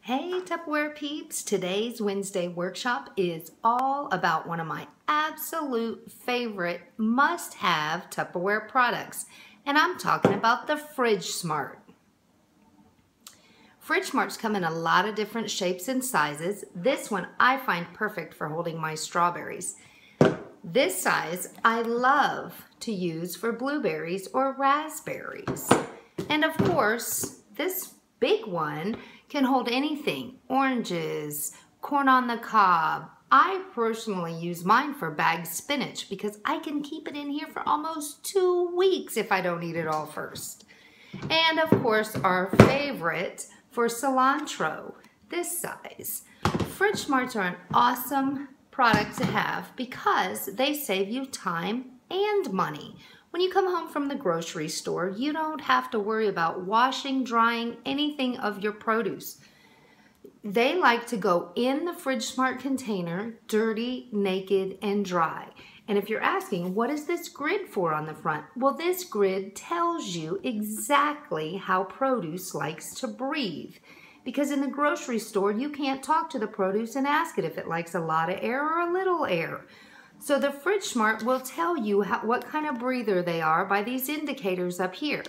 Hey Tupperware peeps, today's Wednesday workshop is all about one of my absolute favorite must-have Tupperware products, and I'm talking about the Fridge Smart. Fridge Smarts come in a lot of different shapes and sizes. This one I find perfect for holding my strawberries. This size I love to use for blueberries or raspberries. And of course, this big one can hold anything, oranges, corn on the cob. I personally use mine for bagged spinach because I can keep it in here for almost 2 weeks if I don't eat it all first. And of course, our favorite for cilantro, this size. Fridge Smarts are an awesome product to have because they save you time and money. When you come home from the grocery store, you don't have to worry about washing, drying anything of your produce. They like to go in the Fridge Smart container, dirty, naked, and dry. And if you're asking, what is this grid for on the front? Well, this grid tells you exactly how produce likes to breathe. Because in the grocery store, you can't talk to the produce and ask it if it likes a lot of air or a little air. So the Fridge Smart will tell you what kind of breather they are by these indicators up here.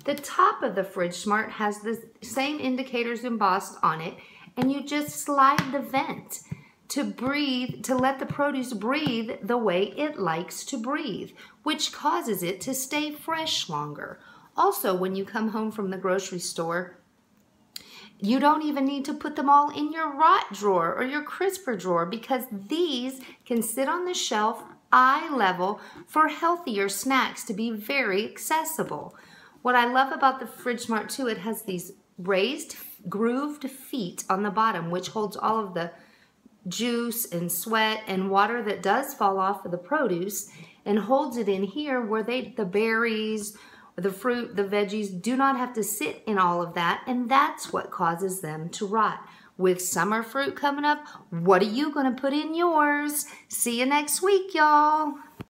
The top of the Fridge Smart has the same indicators embossed on it, and you just slide the vent to breathe, to let the produce breathe the way it likes to breathe, which causes it to stay fresh longer. Also, when you come home from the grocery store, you don't even need to put them all in your rot drawer or your crisper drawer because these can sit on the shelf eye level for healthier snacks to be very accessible. What I love about the Fridge Smart too, it has these raised grooved feet on the bottom which holds all of the juice and sweat and water that does fall off of the produce and holds it in here where the berries, the fruit, the veggies do not have to sit in all of that, and that's what causes them to rot. With summer fruit coming up, what are you going to put in yours? See you next week, y'all.